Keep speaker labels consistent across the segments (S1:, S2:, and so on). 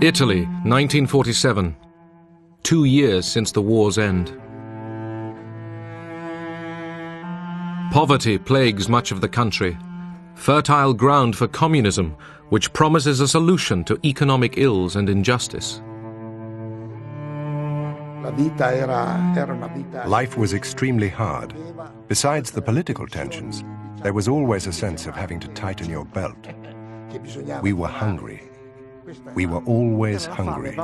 S1: Italy, 1947. 2 years since the war's end. Poverty plagues much of the country, fertile ground for communism, which promises a solution to economic ills and injustice.
S2: Life was extremely hard. Besides the political tensions, there was always a sense of having to tighten your belt. We were hungry. We were always hungry.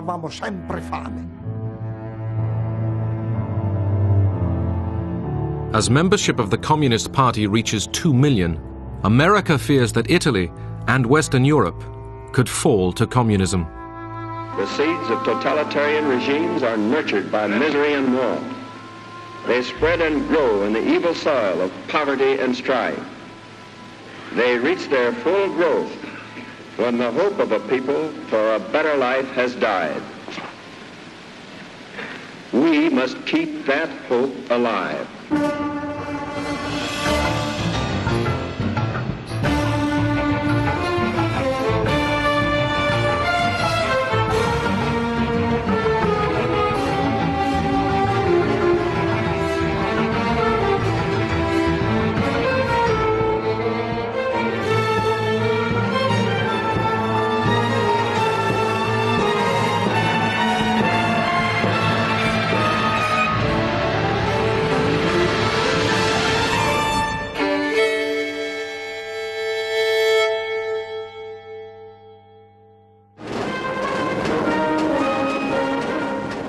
S1: As membership of the Communist Party reaches 2 million, America fears that Italy and Western Europe could fall to communism.
S3: The seeds of totalitarian regimes are nurtured by misery and war. They spread and grow in the evil soil of poverty and strife. They reach their full growth when the hope of a people for a better life has died. We must keep that hope alive.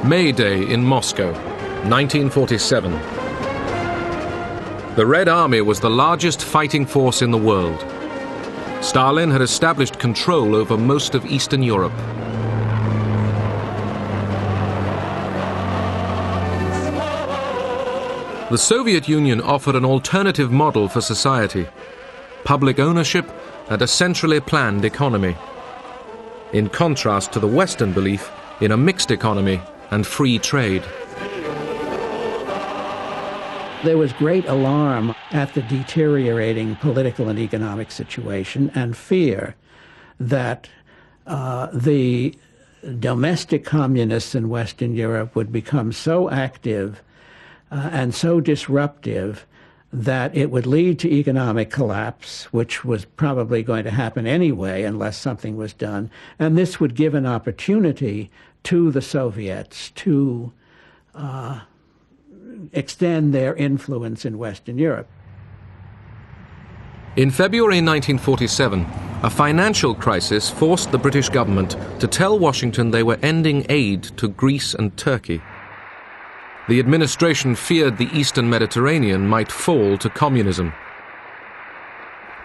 S1: May Day in Moscow, 1947. The Red Army was the largest fighting force in the world. Stalin had established control over most of Eastern Europe. The Soviet Union offered an alternative model for society: public ownership and a centrally planned economy, in contrast to the Western belief in a mixed economy and free trade.
S4: There was great alarm at the deteriorating political and economic situation and fear that the domestic communists in Western Europe would become so active and so disruptive that it would lead to economic collapse, which was probably going to happen anyway unless something was done. And this would give an opportunity to the Soviets to extend their influence in Western Europe.
S1: In February 1947, a financial crisis forced the British government to tell Washington they were ending aid to Greece and Turkey. The administration feared the Eastern Mediterranean might fall to communism.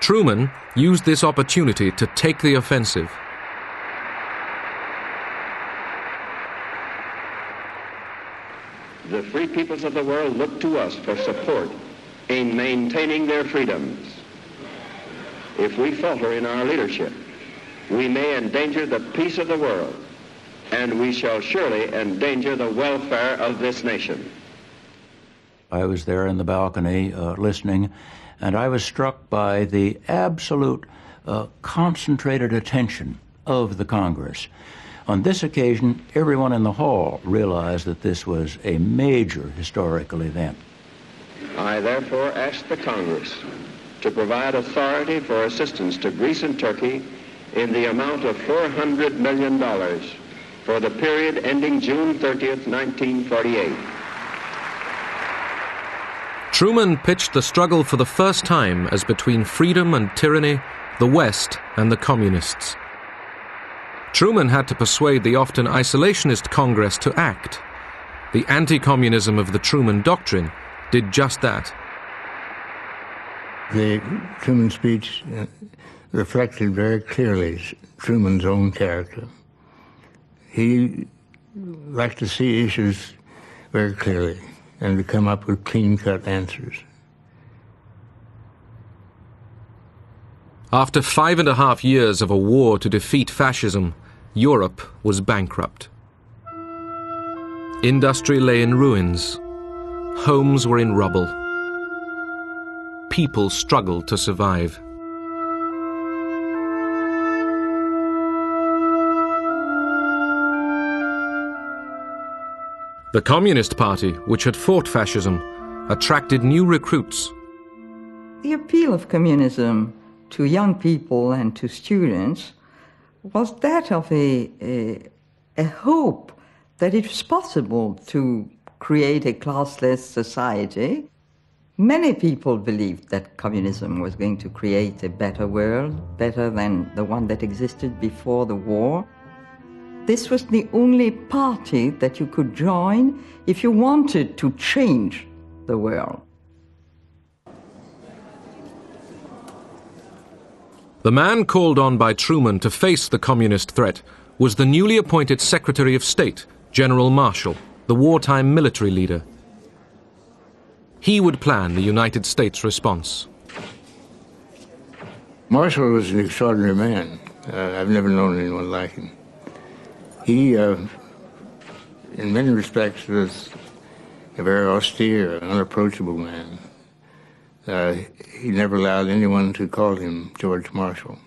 S1: Truman used this opportunity to take the offensive.
S3: The free peoples of the world look to us for support in maintaining their freedoms. If we falter in our leadership, we may endanger the peace of the world, and we shall surely endanger the welfare of this nation.
S5: I was there in the balcony listening, and I was struck by the absolute concentrated attention of the Congress. On this occasion, everyone in the hall realized that this was a major historical event.
S3: I therefore ask the Congress to provide authority for assistance to Greece and Turkey in the amount of $400 million for the period ending June 30th, 1948.
S1: Truman pitched the struggle for the first time as between freedom and tyranny, the West and the communists. Truman had to persuade the often isolationist Congress to act. The anti-communism of the Truman Doctrine did just that.
S6: The Truman speech reflected very clearly Truman's own character. He liked to see issues very clearly and to come up with clean-cut answers.
S1: After 5.5 years of a war to defeat fascism, Europe was bankrupt. Industry lay in ruins. Homes were in rubble. People struggled to survive. The Communist Party, which had fought fascism, attracted new recruits.
S7: The appeal of communism to young people and to students was that of a hope that it was possible to create a classless society. Many people believed that communism was going to create a better world, better than the one that existed before the war. This was the only party that you could join if you wanted to change the world.
S1: The man called on by Truman to face the communist threat was the newly appointed Secretary of State, General Marshall, the wartime military leader. He would plan the United States response.
S6: Marshall was an extraordinary man. I've never known anyone like him. He, in many respects, was a very austere, unapproachable man. He never allowed anyone to call him George Marshall,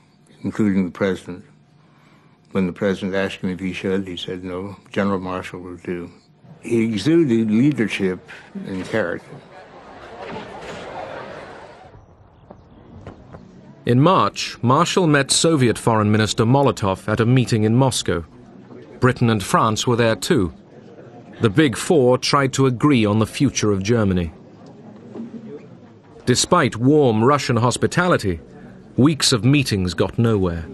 S6: including the president. When the president asked him if he should, he said no, General Marshall will do. He exuded leadership and character.
S1: In March, Marshall met Soviet Foreign Minister Molotov at a meeting in Moscow. Britain and France were there too. The Big Four tried to agree on the future of Germany. Despite warm Russian hospitality, weeks of meetings got nowhere.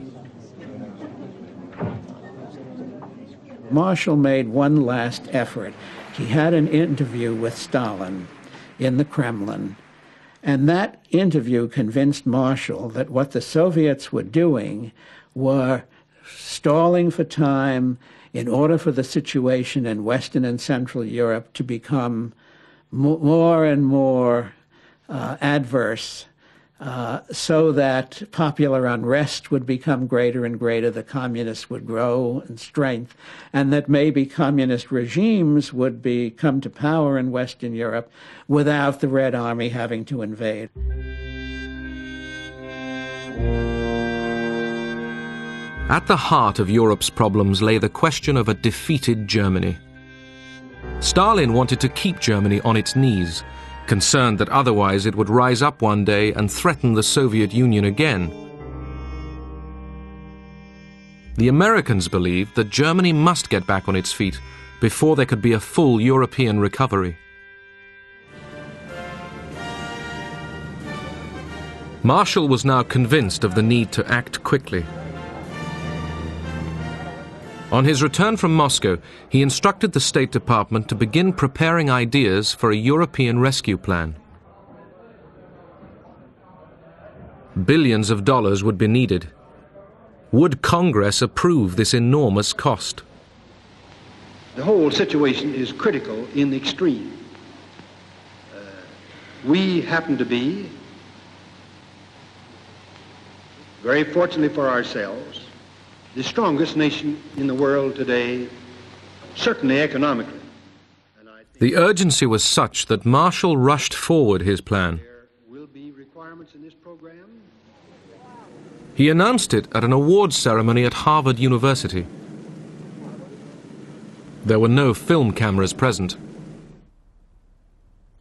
S4: Marshall made one last effort. He had an interview with Stalin in the Kremlin, and that interview convinced Marshall that what the Soviets were doing were stalling for time in order for the situation in Western and Central Europe to become more and more adverse, so that popular unrest would become greater and greater, the communists would grow in strength, and that maybe communist regimes would come to power in Western Europe without the Red Army having to invade.
S1: At the heart of Europe's problems lay the question of a defeated Germany. Stalin wanted to keep Germany on its knees, concerned that otherwise it would rise up one day and threaten the Soviet Union again. The Americans believed that Germany must get back on its feet before there could be a full European recovery. Marshall was now convinced of the need to act quickly. On his return from Moscow, he instructed the State Department to begin preparing ideas for a European rescue plan. Billions of dollars would be needed. Would Congress approve this enormous cost?
S8: The whole situation is critical in the extreme. We happen to be, very fortunately for ourselves, the strongest nation in the world today, certainly economically.
S1: The urgency was such that Marshall rushed forward his plan.
S8: There will be requirements in this program.
S1: He announced it at an awards ceremony at Harvard University. There were no film cameras present.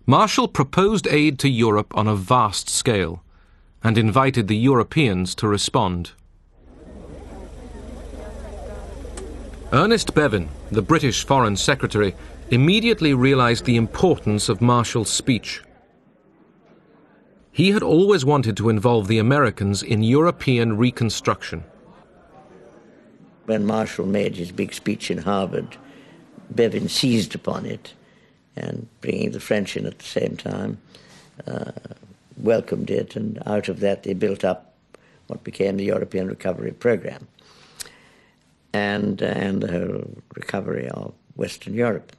S1: Marshall proposed aid to Europe on a vast scale and invited the Europeans to respond. Ernest Bevin, the British Foreign Secretary, immediately realized the importance of Marshall's speech. He had always wanted to involve the Americans in European reconstruction.
S9: When Marshall made his big speech in Harvard, Bevin seized upon it and, bringing the French in at the same time, welcomed it, and out of that they built up what became the European Recovery Program and the whole recovery of Western Europe.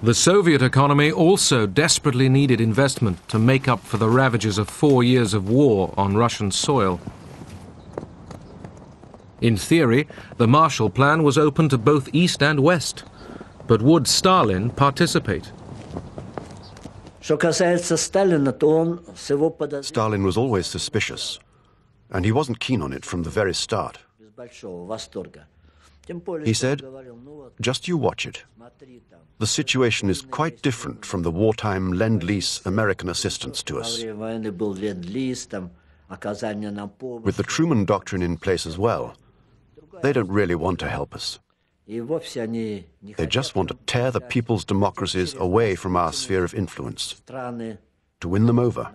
S1: The Soviet economy also desperately needed investment to make up for the ravages of 4 years of war on Russian soil. In theory, the Marshall Plan was open to both East and West, but would Stalin participate?
S2: Stalin was always suspicious, and he wasn't keen on it from the very start.
S10: He said, "Just you watch it. The situation is quite different from the wartime Lend-Lease American assistance to us. With the Truman Doctrine in place as well, they don't really want to help us. They just want to tear the people's democracies away from our sphere of influence, to win them over,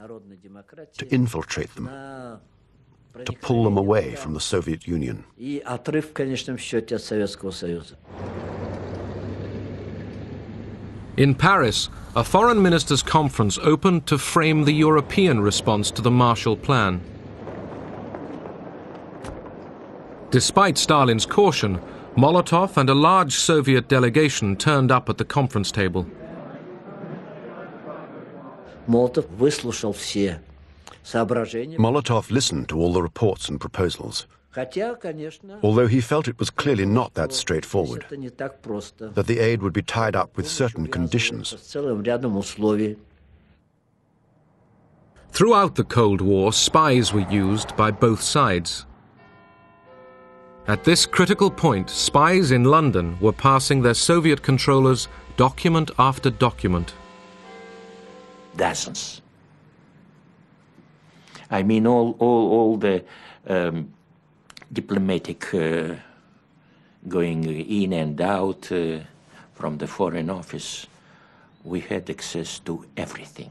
S10: to infiltrate them, to pull them away from the Soviet Union."
S1: In Paris, a foreign ministers' conference opened to frame the European response to the Marshall Plan. Despite Stalin's caution, Molotov and a large Soviet delegation turned up at the conference table.
S10: Molotov listened to all the reports and proposals, although he felt it was clearly not that straightforward, that the aid would be tied up with certain conditions.
S1: Throughout the Cold War, spies were used by both sides. At this critical point, spies in London were passing their Soviet controllers document after document.
S5: Dozens. I mean, all the diplomatic going in and out from the Foreign Office, we had access to everything.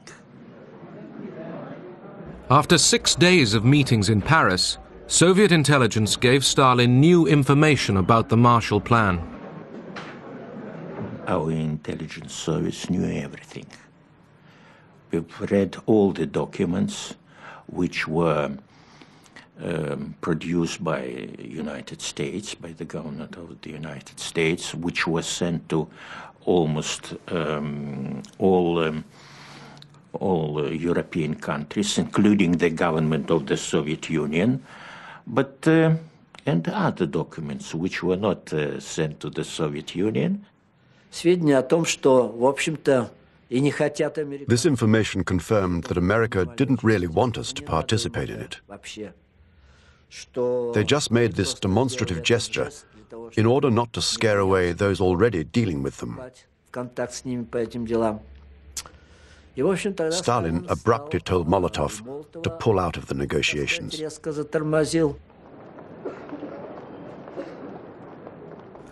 S1: After 6 days of meetings in Paris, Soviet intelligence gave Stalin new information about the Marshall Plan.
S5: Our intelligence service knew everything. We've read all the documents which were produced by United States, by the government of the United States, which was sent to almost all European countries, including the government of the Soviet Union, but and other documents which were not sent to the Soviet Union.
S10: This information confirmed that America didn't really want us to participate in it. They just made this demonstrative gesture in order not to scare away those already dealing with them. Stalin abruptly told Molotov to pull out of the negotiations.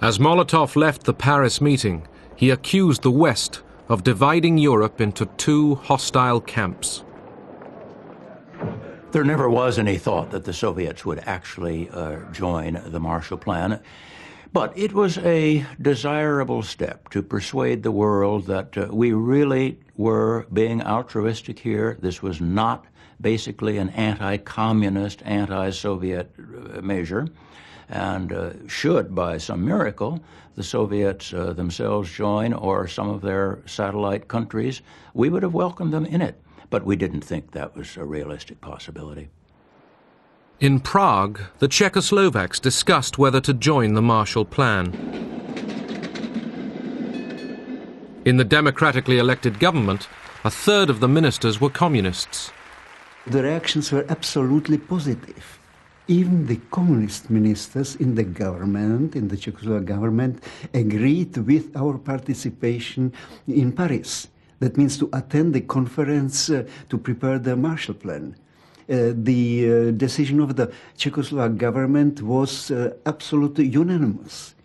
S1: As Molotov left the Paris meeting, he accused the West of dividing Europe into two hostile camps.
S5: There never was any thought that the Soviets would actually join the Marshall Plan, but it was a desirable step to persuade the world that we really were being altruistic here. This was not basically an anti-communist, anti-Soviet measure. And should, by some miracle, the Soviets themselves join, or some of their satellite countries, we would have welcomed them in it. But we didn't think that was a realistic possibility.
S1: In Prague, the Czechoslovaks discussed whether to join the Marshall Plan. In the democratically elected government, a third of the ministers were communists.
S11: The reactions were absolutely positive. Even the communist ministers in the government, in the Czechoslovak government, agreed with our participation in Paris. That means to attend the conference to prepare the Marshall Plan. The decision of the Czechoslovak government was absolutely unanimous.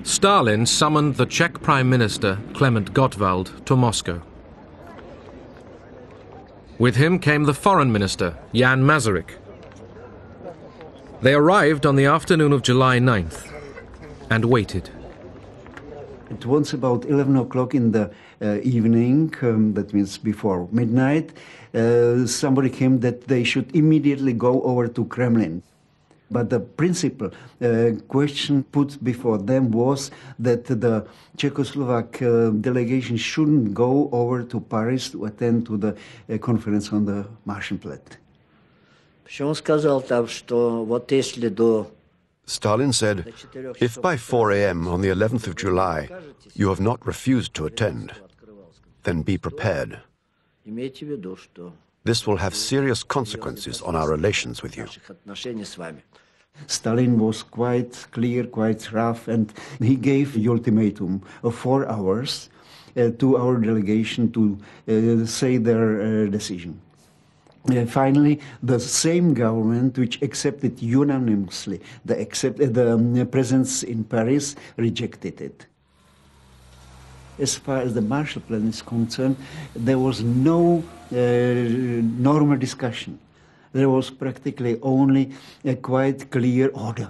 S1: Stalin summoned the Czech Prime Minister, Klement Gottwald, to Moscow. With him came the Foreign Minister, Jan Masaryk. They arrived on the afternoon of July 9th and waited.
S11: It was about 11 o'clock in the evening, that means before midnight. Somebody came that they should immediately go over to Kremlin. But the principal question put before them was that the Czechoslovak delegation shouldn't go over to Paris to attend to the conference on the Marshall Plan.
S10: Stalin said, if by 4 a.m. on the 11th of July you have not refused to attend, then be prepared. This will have serious consequences on our relations with you.
S11: Stalin was quite clear, quite rough, and he gave the ultimatum of 4 hours to our delegation to say their decision. Finally, the same government which accepted unanimously the presence in Paris rejected it. As far as the Marshall Plan is concerned, there was no normal discussion. There was practically only a quite clear order.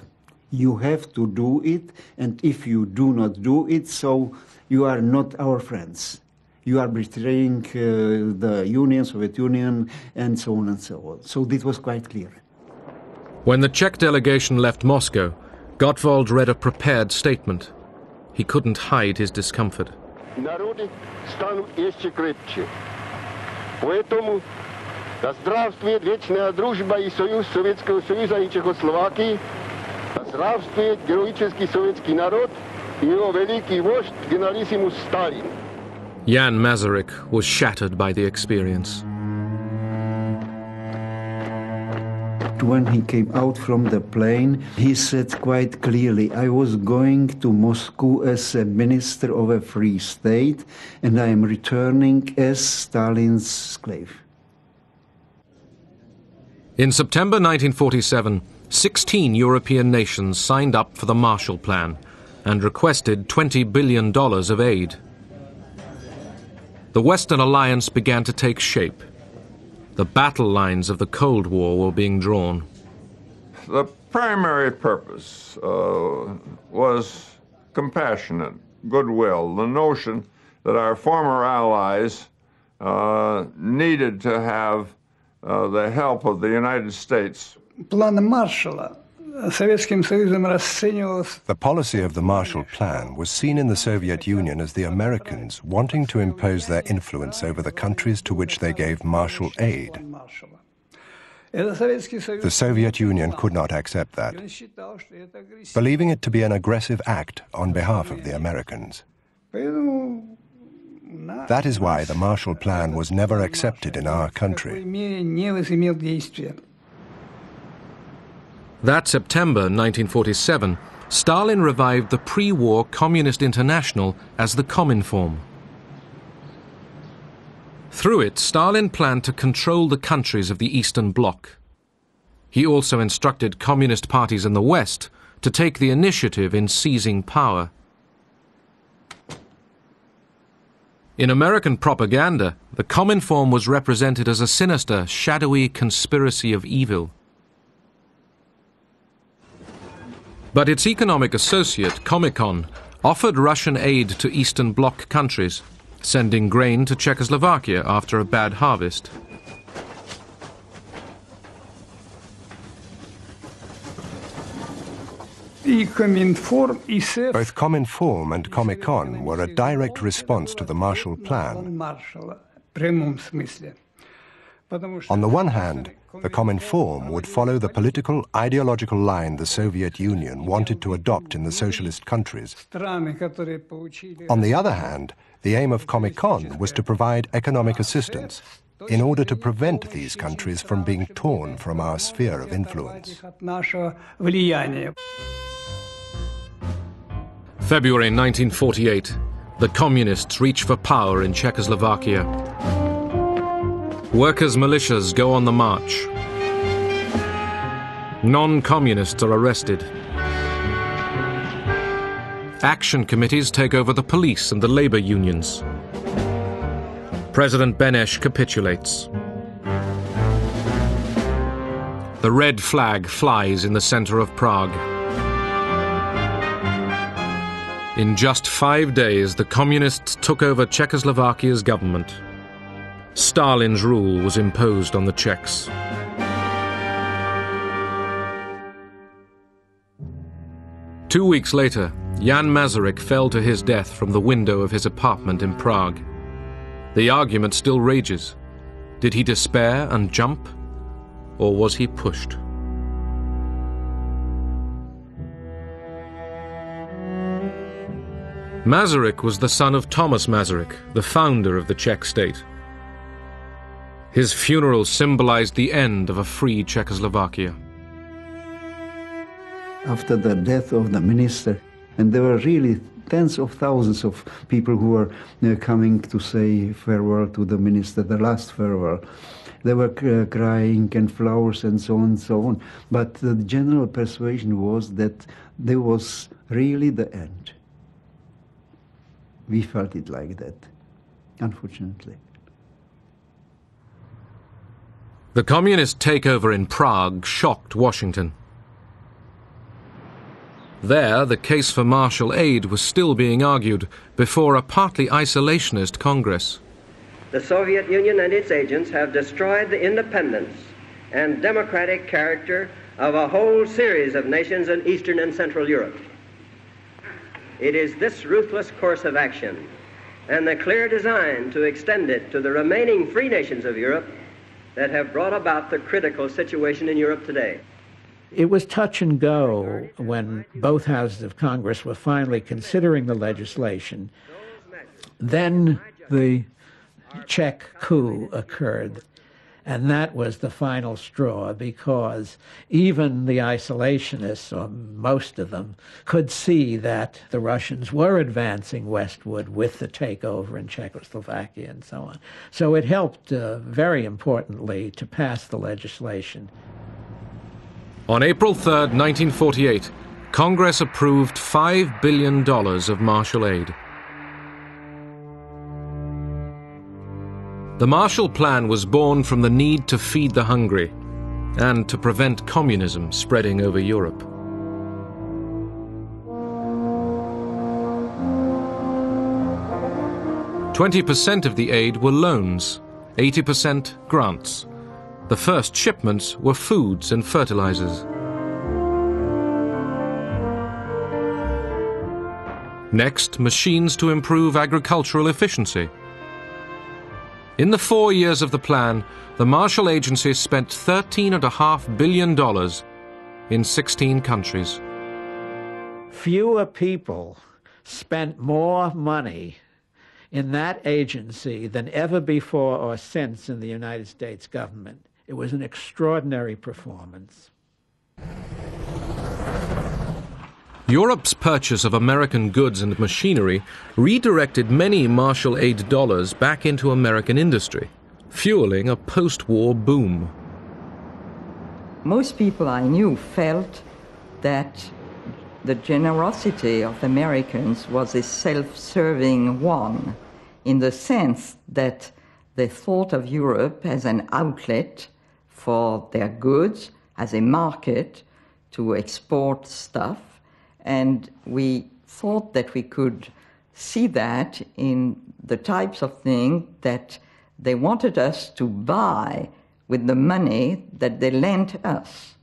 S11: You have to do it, and if you do not do it, so you are not our friends. You are betraying the Union, Soviet Union, and so on and so on. So this was quite clear.
S1: When the Czech delegation left Moscow, Gottwald read a prepared statement. He couldn't hide his discomfort.
S12: Народы станут еще крепче. Поэтому да здравствует вечная дружба и союз Советского Союза и Чехословакии, да здравствует героический советский народ и его великий вождь генералиссимус Сталин.
S1: Jan Masaryk was shattered by the experience.
S11: When he came out from the plane, he said quite clearly, I was going to Moscow as a minister of a free state, and I am returning as Stalin's slave.
S1: In September 1947, 16 European nations signed up for the Marshall Plan and requested $20 billion of aid. The Western alliance began to take shape. The battle lines of the Cold War were being drawn.
S13: The primary purpose was compassionate, goodwill, the notion that our former allies needed to have the help of the United States.
S14: План Маршала Советским Союзом расценивался.
S2: The policy of the Marshall Plan was seen in the Soviet Union as the Americans wanting to impose their influence over the countries to which they gave Marshall aid. The Soviet Union could not accept that, believing it to be an aggressive act on behalf of the Americans. That is why the Marshall Plan was never accepted in our country.
S1: That September 1947, Stalin revived the pre-war Communist International as the Cominform. Through it, Stalin planned to control the countries of the Eastern Bloc. He also instructed communist parties in the West to take the initiative in seizing power. In American propaganda, the Cominform was represented as a sinister, shadowy conspiracy of evil. But its economic associate, Comecon, offered Russian aid to Eastern Bloc countries, sending grain to Czechoslovakia after a bad harvest.
S2: Both Cominform and Comecon were a direct response to the Marshall Plan. On the one hand, the Cominform would follow the political, ideological line the Soviet Union wanted to adopt in the socialist countries. On the other hand, the aim of Comecon was to provide economic assistance in order to prevent these countries from being torn from our sphere of influence.
S1: February 1948, the Communists reach for power in Czechoslovakia. Workers' militias go on the march. Non-communists are arrested. Action committees take over the police and the labor unions. President Beneš capitulates. The red flag flies in the center of Prague. In just 5 days, the communists took over Czechoslovakia's government. Stalin's rule was imposed on the Czechs. Two weeks later, Jan Masaryk fell to his death from the window of his apartment in Prague. The argument still rages. Did he despair and jump, or was he pushed? Masaryk was the son of Thomas Masaryk, the founder of the Czech state. His funeral symbolized the end of a free Czechoslovakia.
S11: After the death of the minister, and there were really tens of thousands of people who were coming to say farewell to the minister, the last farewell. They were crying and flowers and so on and so on. But the general persuasion was that there was really the end. We felt it like that, unfortunately.
S1: The communist takeover in Prague shocked Washington. There, the case for Marshall aid was still being argued before a partly isolationist Congress.
S3: The Soviet Union and its agents have destroyed the independence and democratic character of a whole series of nations in Eastern and Central Europe. It is this ruthless course of action and the clear design to extend it to the remaining free nations of Europe that have brought about the critical situation in Europe today.
S4: It was touch and go when both houses of Congress were finally considering the legislation. Then the Czech coup occurred, and that was the final straw, because even the isolationists, or most of them, could see that the Russians were advancing westward with the takeover in Czechoslovakia and so on. So it helped very importantly to pass the legislation.
S1: On April 3, 1948, Congress approved $5 billion of Marshall aid. The Marshall Plan was born from the need to feed the hungry and to prevent communism spreading over Europe. "20% of the aid were loans, 80% grants. The first shipments were foods and fertilizers. Next, machines to improve agricultural efficiency. In the 4 years of the plan, the Marshall Agency spent $13.5 billion in 16 countries.
S4: Fewer people spent more money in that agency than ever before or since in the United States government. It was an extraordinary performance.
S1: Europe's purchase of American goods and machinery redirected many Marshall aid dollars back into American industry, fueling a post-war boom.
S7: Most people I knew felt that the generosity of Americans was a self-serving one, in the sense that they thought of Europe as an outlet for their goods, as a market to export stuff, and we thought that we could see that in the types of things that they wanted us to buy with the money that they lent us.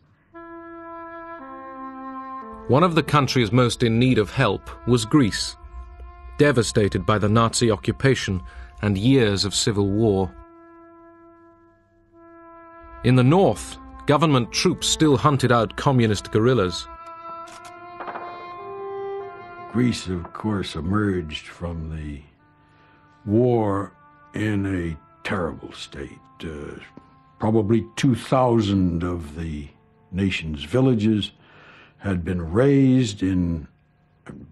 S1: One of the countries most in need of help was Greece, devastated by the Nazi occupation and years of civil war. In the north, government troops still hunted out communist guerrillas.
S15: Greece, of course, emerged from the war in a terrible state. Probably 2,000 of the nation's villages had been razed and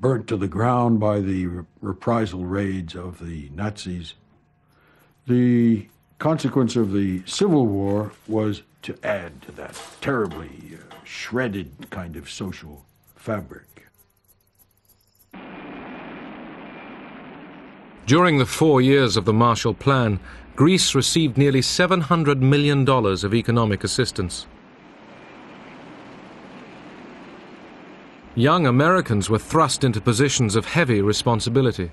S15: burnt to the ground by the reprisal raids of the Nazis. The consequence of the Civil War was to add to that terribly shredded kind of social fabric.
S1: During the 4 years of the Marshall Plan, Greece received nearly $700 million of economic assistance. Young Americans were thrust into positions of heavy responsibility.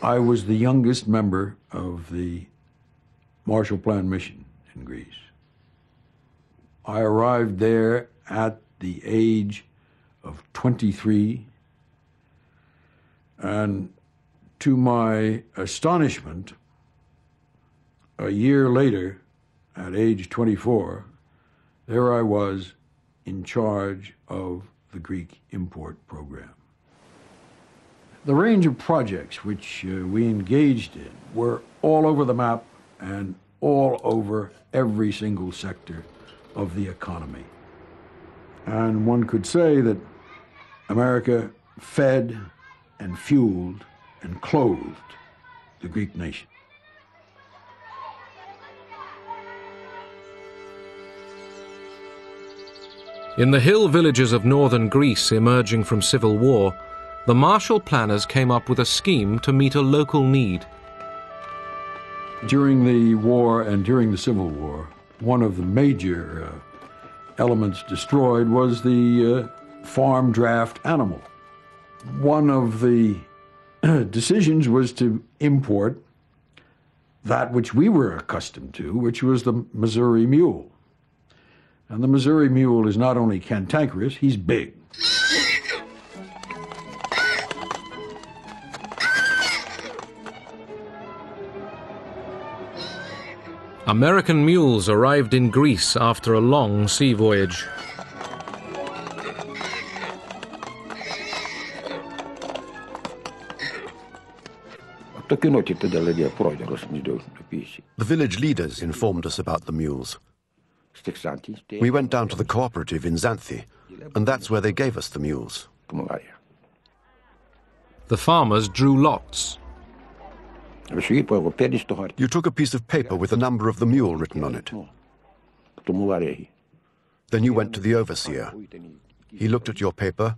S15: I was the youngest member of the Marshall Plan mission in Greece. I arrived there at the age of 23, and to my astonishment, a year later, at age 24, there I was in charge of the Greek import program. The range of projects which we engaged in were all over the map and all over every single sector of the economy. And one could say that America fed and fueled and clothed the Greek nation.
S1: In the hill villages of northern Greece emerging from civil war, the Marshall planners came up with a scheme to meet a local need.
S15: During the war and during the Civil War, one of the major elements destroyed was the farm draft animal. One of the decisions was to import that which we were accustomed to, which was the Missouri mule. And the Missouri mule is not only cantankerous, he's big.
S1: American mules arrived in Greece after a long sea voyage.
S10: The village leaders informed us about the mules. We went down to the cooperative in Xanthi, and that's where they gave us the mules.
S1: The farmers drew lots.
S10: You took a piece of paper with the number of the mule written on it. Then you went to the overseer. He looked at your paper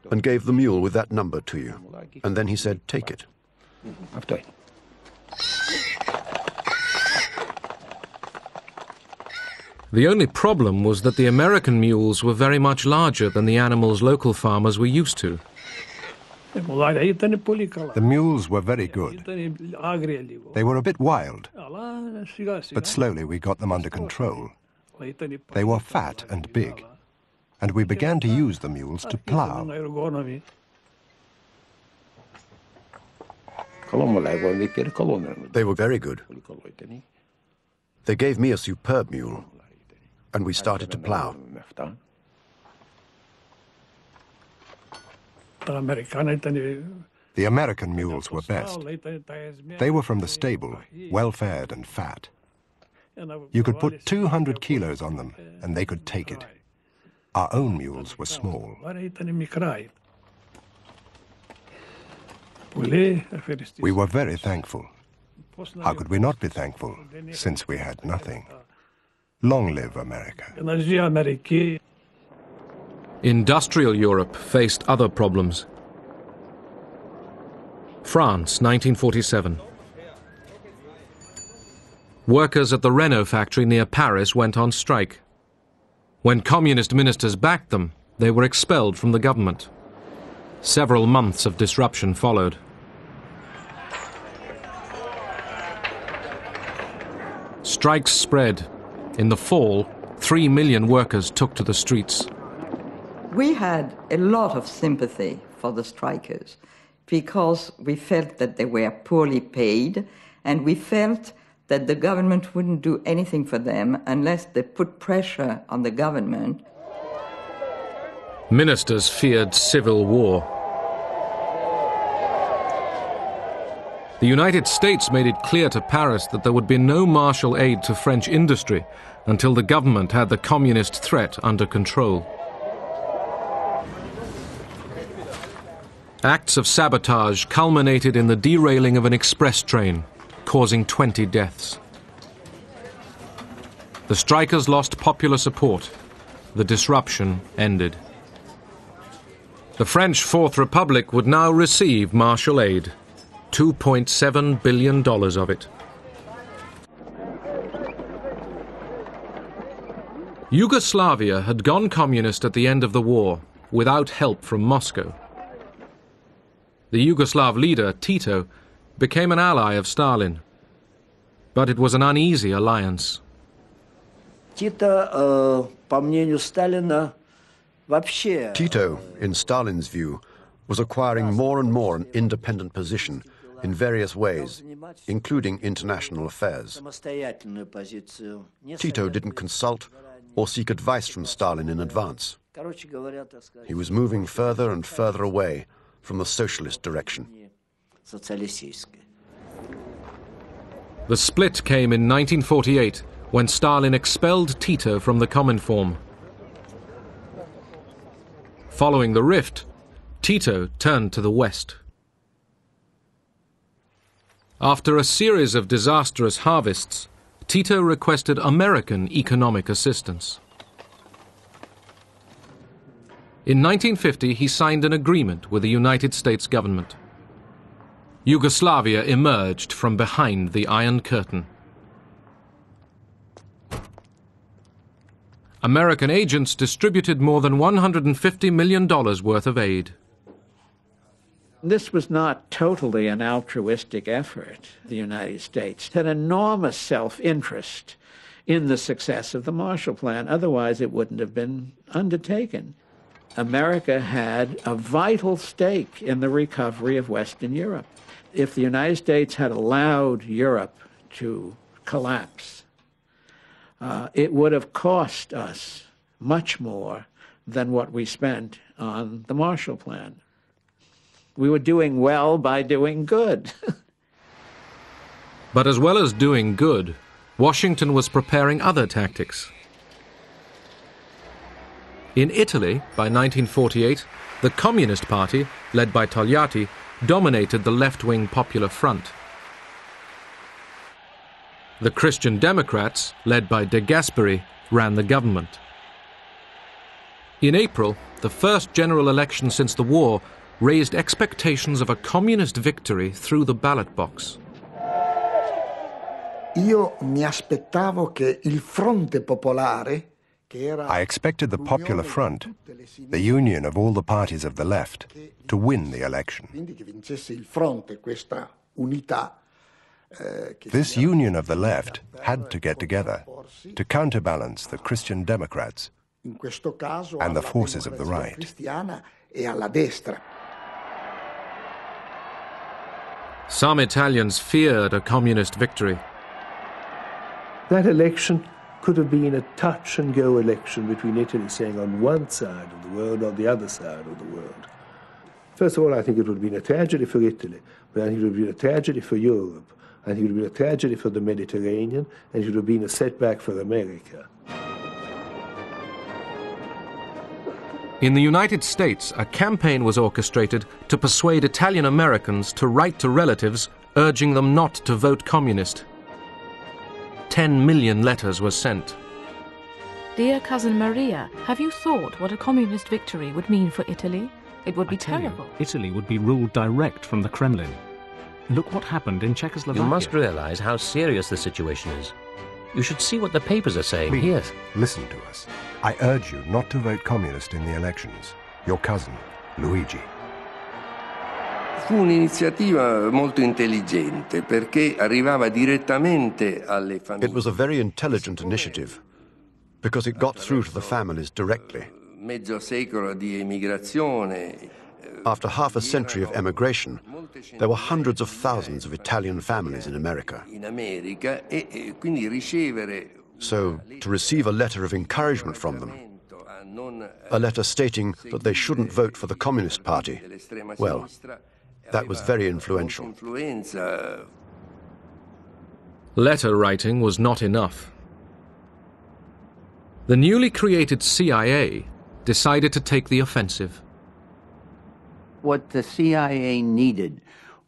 S10: and gave the mule with that number to you. And then he said, "Take it."
S1: The only problem was that the American mules were very much larger than the animals local farmers were used to.
S2: The mules were very good. They were a bit wild, but slowly we got them under control. They were fat and big, and we began to use the mules to plough.
S10: They were very good. They gave me a superb mule, and we started to plough.
S2: The American mules were best. They were from the stable, well-fed and fat. You could put 200 kilos on them, and they could take it. Our own mules were small. We were very thankful. How could we not be thankful, since we had nothing? Long live America.
S1: Industrial Europe faced other problems. France, 1947. Workers at the Renault factory near Paris went on strike. When communist ministers backed them, they were expelled from the government. Several months of disruption followed. Strikes spread. In the fall, 3 million workers took to the streets.
S7: We had a lot of sympathy for the strikers because we felt that they were poorly paid, and we felt that the government wouldn't do anything for them unless they put pressure on the government.
S1: Ministers feared civil war. The United States made it clear to Paris that there would be no Marshall aid to French industry until the government had the communist threat under control. Acts of sabotage culminated in the derailing of an express train, causing 20 deaths. The strikers lost popular support. The disruption ended. The French Fourth Republic would now receive Marshall aid, $2.7 billion of it. Yugoslavia had gone communist at the end of the war, without help from Moscow. The Yugoslav leader, Tito, became an ally of Stalin. But it was an uneasy alliance.
S10: Tito, in Stalin's view, was acquiring more and more an independent position in various ways, including international affairs. Tito didn't consult or seek advice from Stalin in advance. He was moving further and further away from the socialist direction.
S1: The split came in 1948 when Stalin expelled Tito from the Cominform. Following the rift, Tito turned to the West. After a series of disastrous harvests, Tito requested American economic assistance. In 1950, he signed an agreement with the United States government. Yugoslavia emerged from behind the Iron Curtain. American agents distributed more than $150 million worth of aid.
S4: This was not totally an altruistic effort. The United States had enormous self-interest in the success of the Marshall Plan. Otherwise, it wouldn't have been undertaken. America had a vital stake in the recovery of Western Europe. If the United States had allowed Europe to collapse, it would have cost us much more than what we spent on the Marshall Plan. We were doing well by doing good.
S1: But as well as doing good, Washington was preparing other tactics. In Italy, by 1948, the Communist Party, led by Togliatti, dominated the left-wing Popular Front. The Christian Democrats, led by De Gasperi, ran the government. In April, the first general election since the war raised expectations of a communist victory through the ballot box.
S2: I expected the Popular Front, the union of all the parties of the left, to win the election. This union of the left had to get together to counterbalance the Christian Democrats and the forces of the right.
S1: Some Italians feared a communist victory.
S16: That election could have been a touch-and-go election between Italy saying on one side of the world or the other side of the world. First of all, I think it would have been a tragedy for Italy, but I think it would have been a tragedy for Europe. I think it would have been a tragedy for the Mediterranean, and it would have been a setback for America.
S1: In the United States, a campaign was orchestrated to persuade Italian Americans to write to relatives urging them not to vote communist. 10 million letters were sent.
S17: Dear cousin Maria, have you thought what a communist victory would mean for Italy? It would be terrible.
S18: Italy would be ruled direct from the Kremlin. Look what happened in Czechoslovakia.
S19: You must realize how serious the situation is. You should see what the papers are saying.
S2: Please,
S19: here.
S2: Listen to us. I urge you not to vote communist in the elections. Your cousin, Luigi.
S20: Fu un'iniziativa molto intelligente perché arrivava direttamente alle famiglie.
S10: It was a very intelligent initiative because it got through to the families directly.
S20: Mezzo secolo di emigrazione.
S10: After half a century of emigration, there were hundreds of thousands of Italian families in America. So, to receive a letter of encouragement from them, a letter stating that they shouldn't vote for the Communist Party, well, that was very influential.
S1: Letter writing was not enough. The newly created CIA decided to take the offensive.
S21: What the CIA needed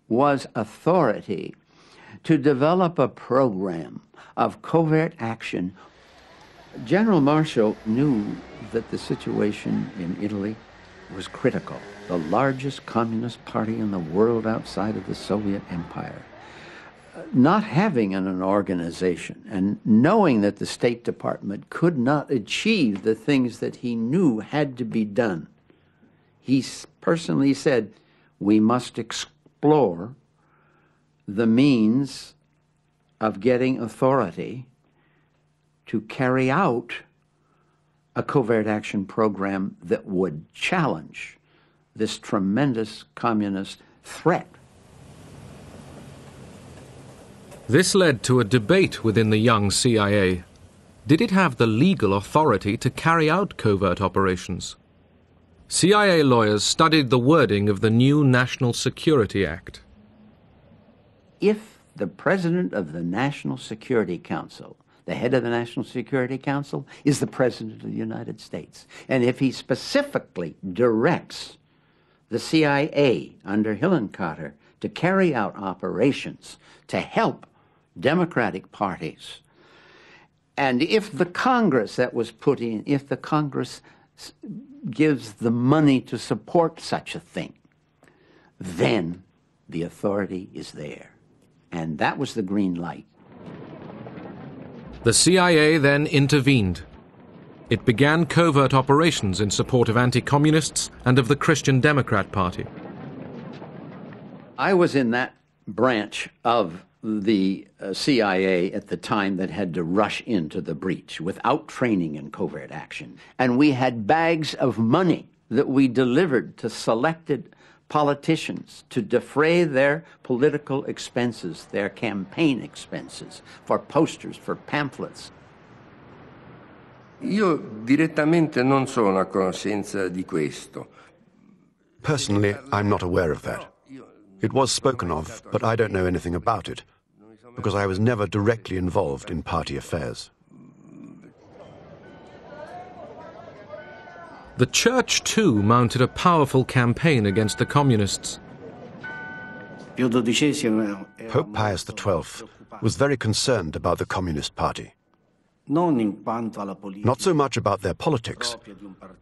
S21: was authority to develop a program of covert action. General Marshall knew that the situation in Italy was critical. The largest communist party in the world outside of the Soviet Empire. Not having an organization and knowing that the State Department could not achieve the things that he knew had to be done, he personally said, we must explore the means of getting authority to carry out a covert action program that would challenge this tremendous communist threat.
S1: This led to a debate within the young CIA. Did it have the legal authority to carry out covert operations? CIA lawyers studied the wording of the new National Security Act.
S21: If The President of the National Security Council, the head of the National Security Council, is the President of the United States. And if he specifically directs the CIA under Hillenkotter to carry out operations to help Democratic parties, and if the Congress that was put in, if the Congress gives the money to support such a thing, then the authority is there. And that was the green light.
S1: The CIA then intervened. It began covert operations in support of anti-communists and of the Christian Democrat Party.
S21: I was in that branch of the CIA at the time that had to rush into the breach without training in covert action. And we had bags of money that we delivered to selected politicians to defray their political expenses, their campaign expenses, for posters, for pamphlets.
S20: Io direttamente non sono a conoscenza di questo.
S10: Personally, I'm not aware of that. It was spoken of, but I don't know anything about it, because I was never directly involved in party affairs.
S1: The Church, too, mounted a powerful campaign against the communists.
S10: Pope Pius XII was very concerned about the Communist Party. Not so much about their politics.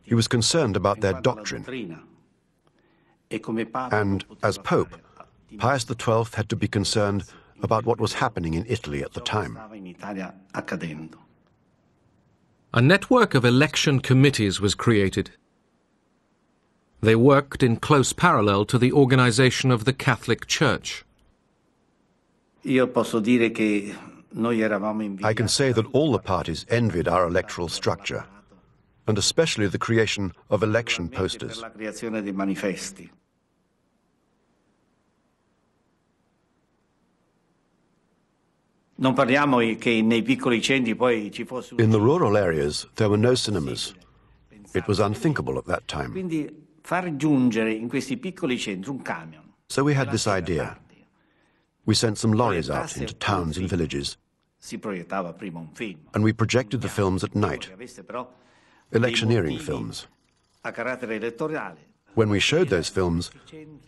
S10: He was concerned about their doctrine. And as Pope, Pius XII had to be concerned about what was happening in Italy at the time.
S1: A network of election committees was created. They worked in close parallel to the organization of the Catholic Church.
S10: I can say that all the parties envied our electoral structure, and especially the creation of election posters. In the rural areas, there were no cinemas. It was unthinkable at that time. So we had this idea. We sent some lorries out into towns and villages, and we projected the films at night, electioneering films. When we showed those films,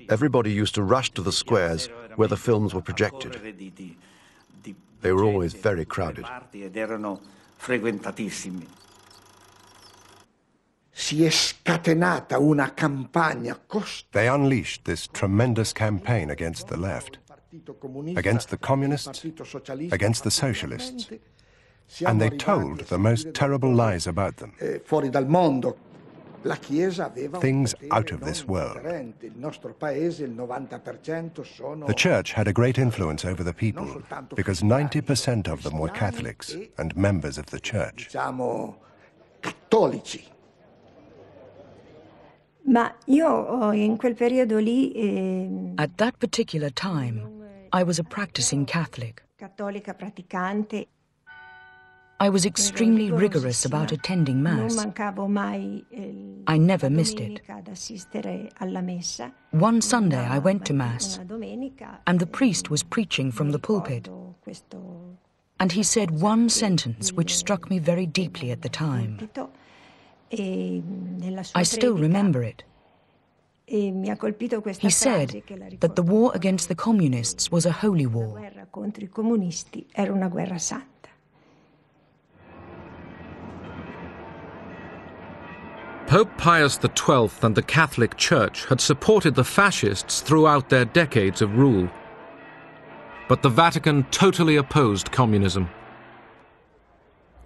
S10: everybody used to rush to the squares where the films were projected. They were always very crowded.
S2: They unleashed this tremendous campaign against the left, against the communists, against the socialists, and they told the most terrible lies about them. Things out of this world. The Church had a great influence over the people because 90% of them were Catholics and members of the Church.
S6: At that particular time, I was a practicing Catholic. I was extremely rigorous about attending Mass. I never missed it. One Sunday I went to Mass, and the priest was preaching from the pulpit. And he said one sentence which struck me very deeply at the time. I still remember it. He said that the war against the communists was a holy war.
S1: Pope Pius XII and the Catholic Church had supported the fascists throughout their decades of rule. But the Vatican totally opposed communism.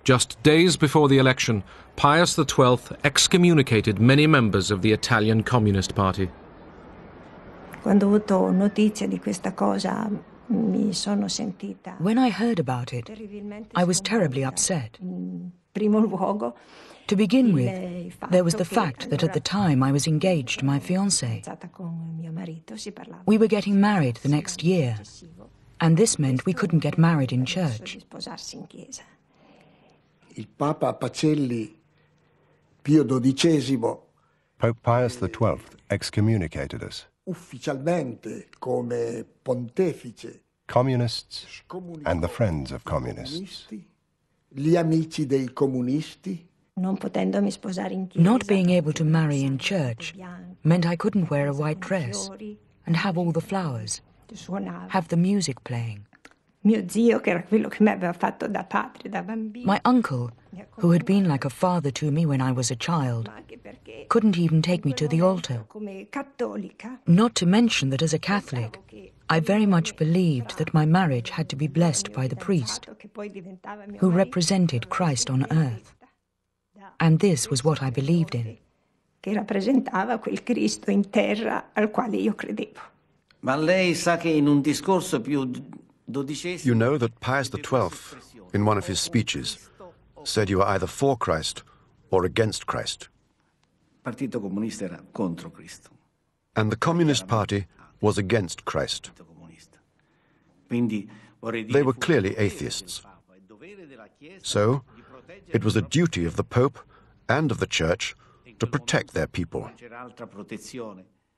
S1: Just days before the election, Pius XII excommunicated many members of the Italian Communist Party.
S6: When I heard about it, I was terribly upset. To begin with, there was the fact that at the time I was engaged to my fiancé. We were getting married the next year, and this meant we couldn't get married in church.
S2: Pope Pius XII excommunicated us. communists and the friends of communists.
S6: Not being able to marry in church meant I couldn't wear a white dress and have all the flowers, have the music playing. My uncle, who had been like a father to me when I was a child, couldn't even take me to the altar. Not to mention that as a Catholic, I very much believed that my marriage had to be blessed by the priest, who represented Christ on earth. And this was what I believed in.
S8: Ma lei sa che in un discorso più
S10: You know that Pius XII, in one of his speeches, said you were either for Christ or against Christ.
S8: Partito Comunista era contro Cristo.
S10: And the Communist Party was against Christ. They were clearly atheists. So, it was a duty of the Pope and of the Church to protect their people.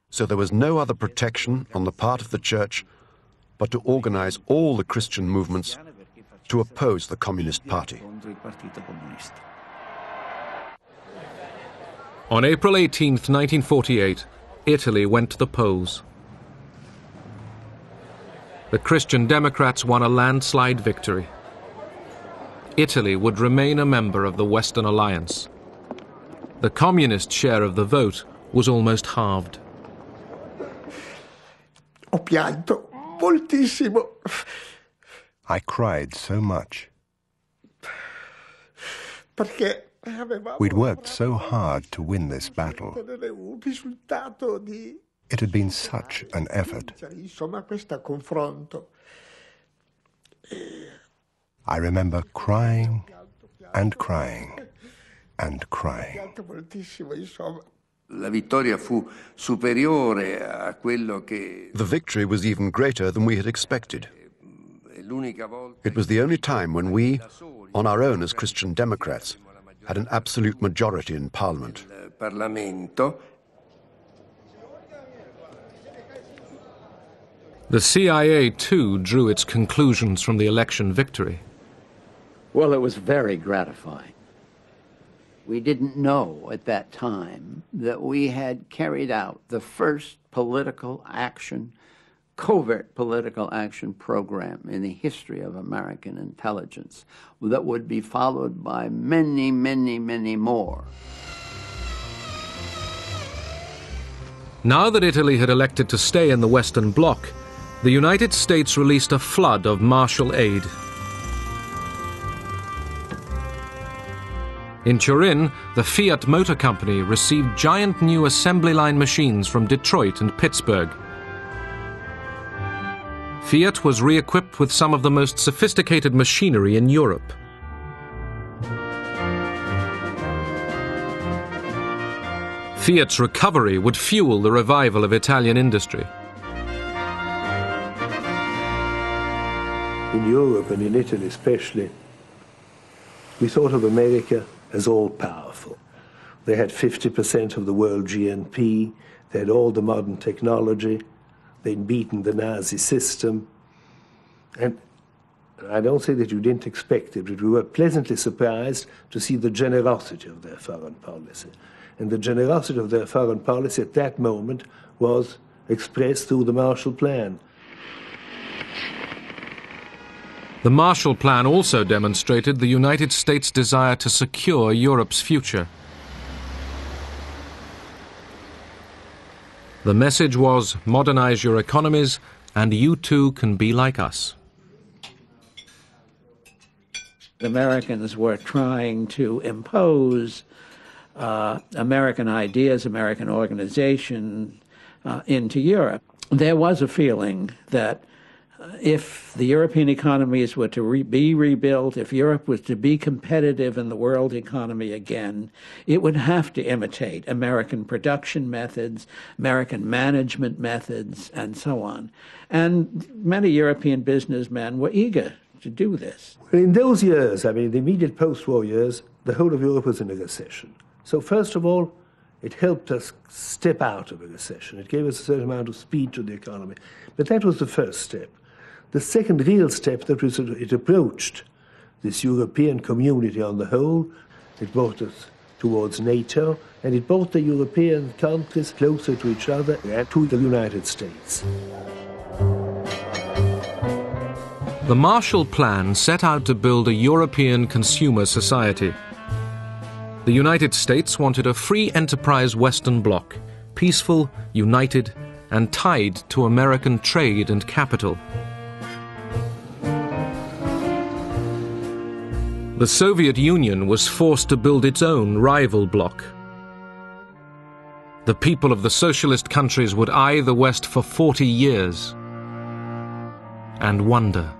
S10: So there was no other protection on the part of the Church but to organize all the Christian movements to oppose the Communist Party.
S1: On April 18, 1948, Italy went to the polls. The Christian Democrats won a landslide victory. Italy would remain a member of the Western Alliance. The communist share of the vote was almost halved.
S12: Ho pianto moltissimo.
S2: I cried so much.
S12: Perché
S2: we'd worked so hard to win this battle. It had been such an effort. I remember crying and crying and crying.
S20: La vittoria fu superiore a quello che...
S10: The victory was even greater than we had expected. It was the only time when we, on our own as Christian Democrats, had an absolute majority in Parliament.
S1: The CIA, too, drew its conclusions from the election victory.
S21: Well, it was very gratifying. We didn't know at that time that we had carried out the first political action, covert political action program in the history of American intelligence that would be followed by many, many, many more.
S1: Now that Italy had elected to stay in the Western Bloc, the United States released a flood of Marshall aid. In Turin, the Fiat Motor Company received giant new assembly line machines from Detroit and Pittsburgh. Fiat was re-equipped with some of the most sophisticated machinery in Europe. Fiat's recovery would fuel the revival of Italian industry.
S16: In Europe and in Italy especially, we thought of America as all-powerful. They had 50% of the world GNP, they had all the modern technology, they'd beaten the Nazi system. And I don't say that you didn't expect it, but we were pleasantly surprised to see the generosity of their foreign policy. And the generosity of their foreign policy at that moment was expressed through the Marshall Plan.
S1: The Marshall Plan also demonstrated the United States' desire to secure Europe's future. The message was, modernize your economies, and you too can be like us.
S4: The Americans were trying to impose American ideas, American organization into Europe. There was a feeling that if the European economies were to be rebuilt, if Europe was to be competitive in the world economy again, it would have to imitate American production methods, American management methods, and so on. And many European businessmen were eager to do this.
S16: In those years, I mean, the immediate post-war years, the whole of Europe was in a recession. So first of all, it helped us step out of a recession. It gave us a certain amount of speed to the economy. But that was the first step. The second real step that was it approached this European community on the whole. It brought us towards NATO, and it brought the European countries closer to each other and to the United States.
S1: The Marshall Plan set out to build a European consumer society. The United States wanted a free enterprise Western bloc, peaceful, united, and tied to American trade and capital. The Soviet Union was forced to build its own rival bloc. The people of the socialist countries would eye the West for 40 years and wonder.